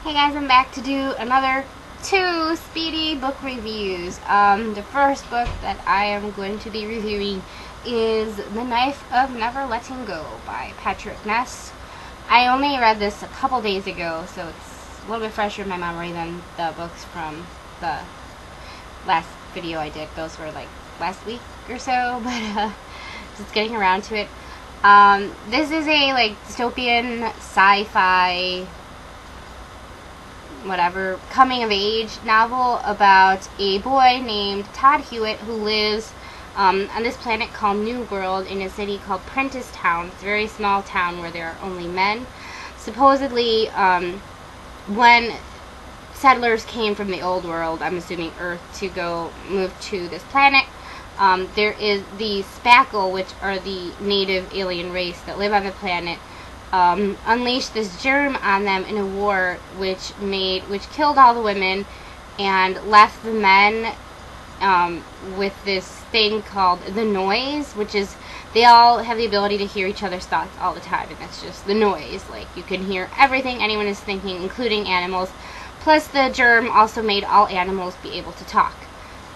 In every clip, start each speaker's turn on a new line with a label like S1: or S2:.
S1: Hey guys, I'm back to do another 2 speedy book reviews. The first book that I am going to be reviewing is The Knife of Never Letting Go by Patrick Ness. I only read this a couple days ago, so it's a little bit fresher in my memory than the books from the last video I did. Those were like last week or so, but just getting around to it. This is a dystopian sci-fi coming of age novel about a boy named Todd Hewitt who lives on this planet called New World in a city called Prentice Town. It's a very small town where there are only men. Supposedly, when settlers came from the old world, I'm assuming Earth, to go move to this planet, there is the Spackle, which are the native alien race that live on the planet, unleashed this germ on them in a war which killed all the women and left the men with this thing called the noise, which is they all have the ability to hear each other's thoughts all the time, and that's just the noise. Like, you can hear everything anyone is thinking, including animals. Plus, the germ also made all animals be able to talk.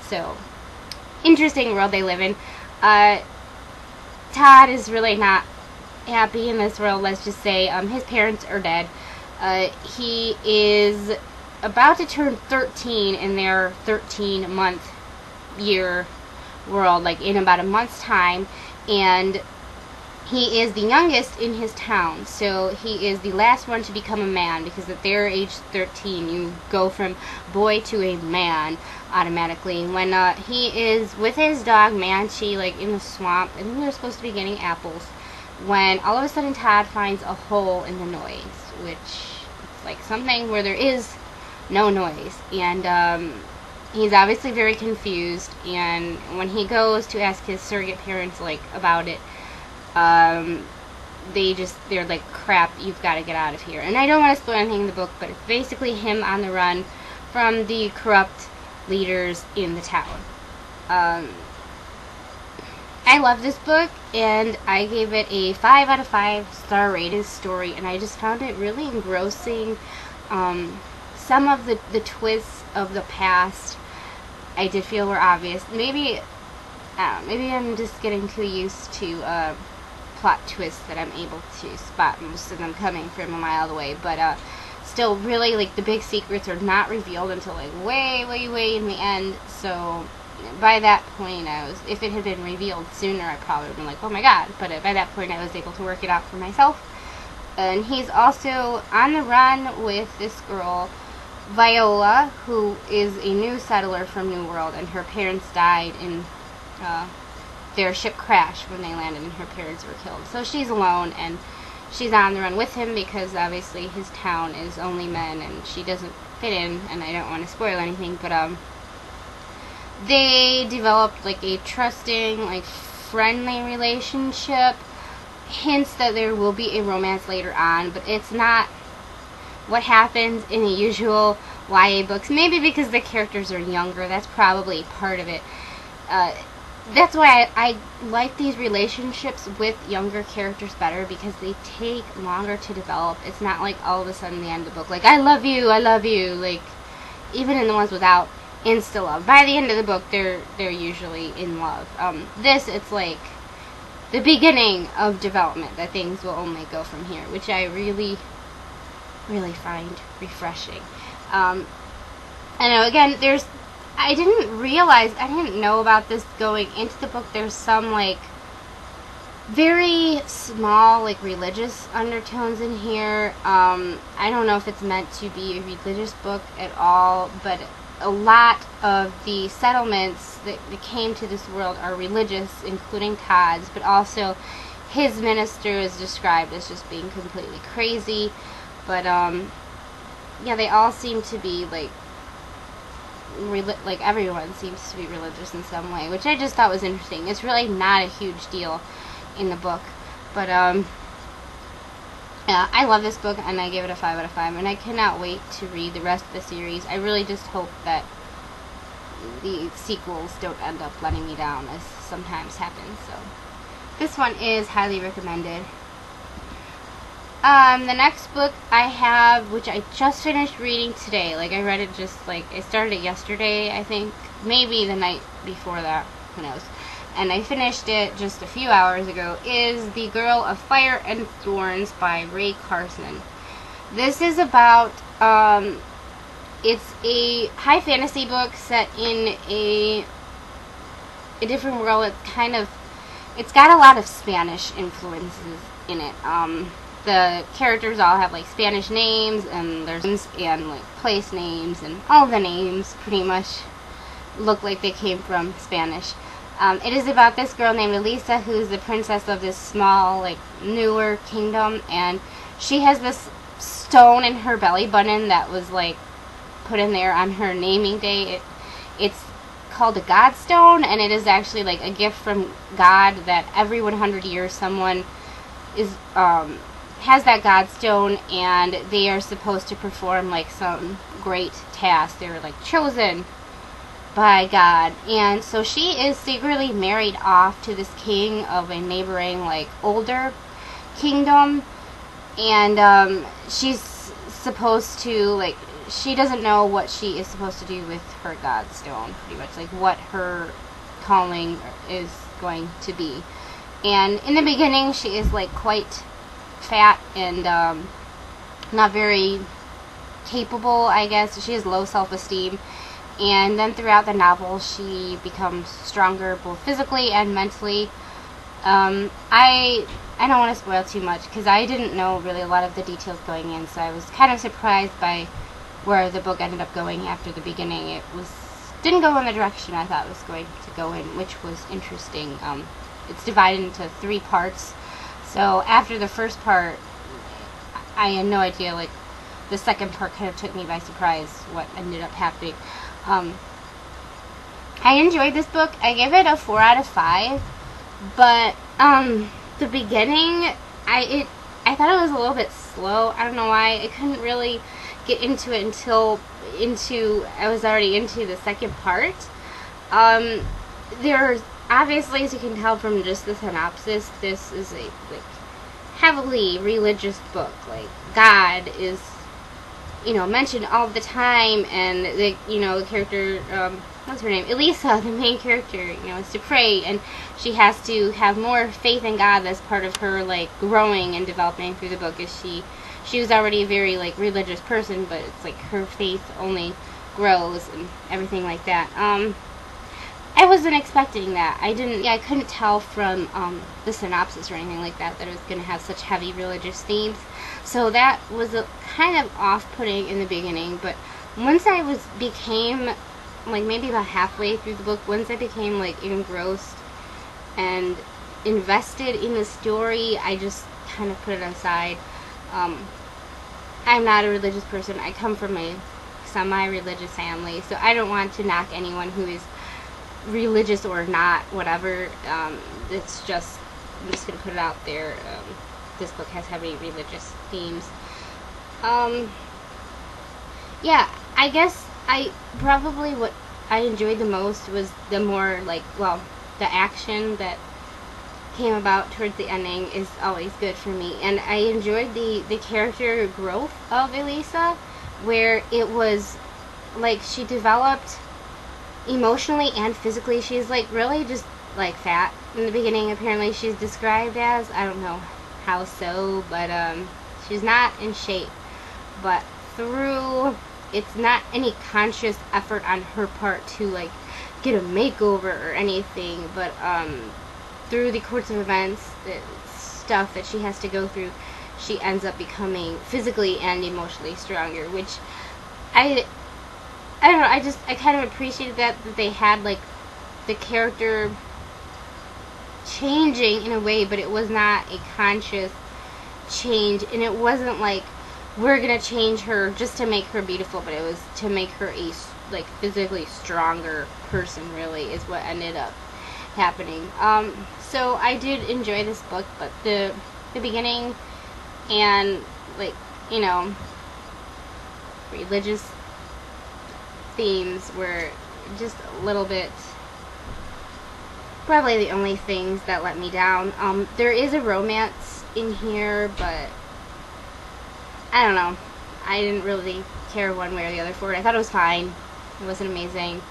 S1: So, interesting world they live in. Todd is really not happy in this world, let's just say. His parents are dead. He is about to turn 13 in their 13-month year world, like in about a month's time, and he is the youngest in his town, so he is the last one to become a man, because at their age 13 you go from boy to a man automatically. When he is with his dog Manchi, like in the swamp, and they're supposed to be getting apples, when all of a sudden Todd finds a hole in the noise, which is like something where there is no noise, and he's obviously very confused. And when he goes to ask his surrogate parents about it, they're like, crap, you've got to get out of here. And I don't want to spoil anything in the book, but it's basically him on the run from the corrupt leaders in the town. I love this book, and I gave it a 5 out of 5 star rated story, and I just found it really engrossing. Some of the twists of the past I did feel were obvious. Maybe I'm just getting too used to plot twists that I'm able to spot most of them coming from a mile away, but still, really, like, the big secrets are not revealed until way in the end. So by that point, if it had been revealed sooner, I probably would have been like, oh my god. But by that point, I was able to work it out for myself. And he's also on the run with this girl, Viola, who is a new settler from New World, and her parents died in their ship crashed when they landed, and her parents were killed. So she's alone, and she's on the run with him because obviously his town is only men, and she doesn't fit in, and I don't want to spoil anything, but they developed like a trusting, like, friendly relationship. Hints that there will be a romance later on, but it's not what happens in the usual YA books. Maybe because the characters are younger, that's probably part of it. That's why I like these relationships with younger characters better, because they take longer to develop. It's not like all of a sudden the end of the book, like, I love you, like, even in the ones without insta love. By the end of the book, they're usually in love. This, it's like the beginning of development, that things will only go from here, which I really find refreshing. I know, again, I didn't know about this going into the book. There's some, like, very small, like, religious undertones in here. I don't know if it's meant to be a religious book at all, but a lot of the settlements that came to this world are religious, including Todd's, but also his minister is described as just being completely crazy. But yeah, they all seem to be like everyone seems to be religious in some way, which I just thought was interesting. It's really not a huge deal in the book, but yeah, I love this book, and I give it a 5 out of 5, and I cannot wait to read the rest of the series. I really just hope that the sequels don't end up letting me down, as sometimes happens. So this one is highly recommended. The next book I have, which I just finished reading today, like I read it just like, I started it yesterday, I think, maybe the night before that, who knows, and I finished it just a few hours ago, is The Girl of Fire and Thorns by Carson. This is about, it's a high fantasy book set in a different world. It's got a lot of Spanish influences in it. The characters all have like Spanish names, and there's and like place names, and all the names pretty much look like they came from Spanish. It is about this girl named Elisa, who's the princess of this small, like, newer kingdom, and she has this stone in her belly button that was like put in there on her naming day. It's called a God stone, and it is actually like a gift from God that every 100 years someone is has that God stone, and they are supposed to perform like some great task. They were like chosen by God, and so she is secretly married off to this king of a neighboring, like, older kingdom, and she's supposed to, like, she doesn't know what she is supposed to do with her God stone, pretty much, like what her calling is going to be. And in the beginning, she is like quite fat and not very capable, I guess. She has low self-esteem, and then throughout the novel she becomes stronger both physically and mentally. I don't want to spoil too much because I didn't know really a lot of the details going in, so I was kind of surprised by where the book ended up going after the beginning. It didn't go in the direction I thought it was going to go in, which was interesting. It's divided into 3 parts. So after the first part, I had no idea, like, the second part kind of took me by surprise what ended up happening. I enjoyed this book. I gave it a 4 out of 5, but the beginning, I thought it was a little bit slow. I don't know why. I couldn't really get into it until I was already into the second part. There's obviously, as you can tell from just the synopsis, this is a like heavily religious book. Like, God is, mentioned all the time, and the character, what's her name, Elisa, the main character, is to pray, and she has to have more faith in God as part of her, like, growing and developing through the book. As she was already a very, like, religious person, but it's like her faith only grows and everything like that. I wasn't expecting that. I couldn't tell from the synopsis or anything like that it was going to have such heavy religious themes. So that was kind of off-putting in the beginning, but once I became, like, maybe about halfway through the book, once I became, like, engrossed and invested in the story, I just kind of put it aside. I'm not a religious person. I come from a semi-religious family, so I don't want to knock anyone who is religious or not, whatever. It's just, I'm just going to put it out there. This book has heavy religious themes. Yeah, I guess probably what I enjoyed the most was the more, like, well, the action that came about towards the ending is always good for me, and I enjoyed the character growth of Elisa, where it was like she developed emotionally and physically. She's, like, really just, like, fat in the beginning. Apparently she's described as, I don't know how so, but she's not in shape, but through, it's not any conscious effort on her part to, like, get a makeover or anything, but through the course of events, the stuff that she has to go through, she ends up becoming physically and emotionally stronger, which I don't know, I kind of appreciated that they had, like, the character changing in a way, but it was not a conscious change, and it wasn't like, we're gonna change her just to make her beautiful, but it was to make her a, like, physically stronger person, really, is what ended up happening. So I did enjoy this book, but the beginning and, like, religious themes were just a little bit, probably the only things that let me down. There is a romance in here, but I don't know. I didn't really care one way or the other for it. I thought it was fine. It wasn't amazing.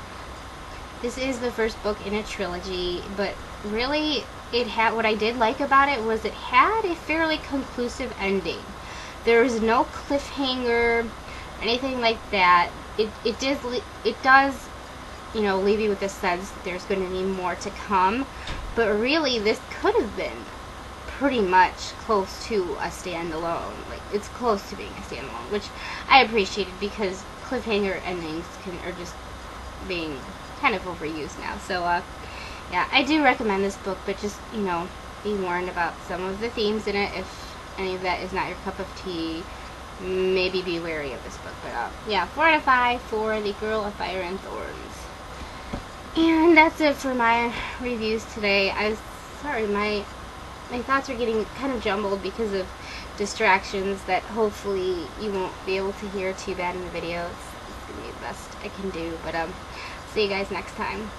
S1: This is the first book in a trilogy, but really, it had, what I did like about it was it had a fairly conclusive ending. There was no cliffhanger, anything like that. It does, you know, leave you with the sense that there's going to be more to come, but really, this could have been pretty much close to a standalone. Like, it's close to being a standalone, which I appreciated because cliffhanger endings are just being kind of overused now. So, yeah, I do recommend this book, but just, you know, be warned about some of the themes in it. If any of that is not your cup of tea, maybe be wary of this book. But, yeah, 4 out of 5 for The Girl of Fire and Thorns. And that's it for my reviews today. I'm sorry, my thoughts are getting kind of jumbled because of distractions that hopefully you won't be able to hear too bad in the video. It's going to be the best I can do. But, see you guys next time.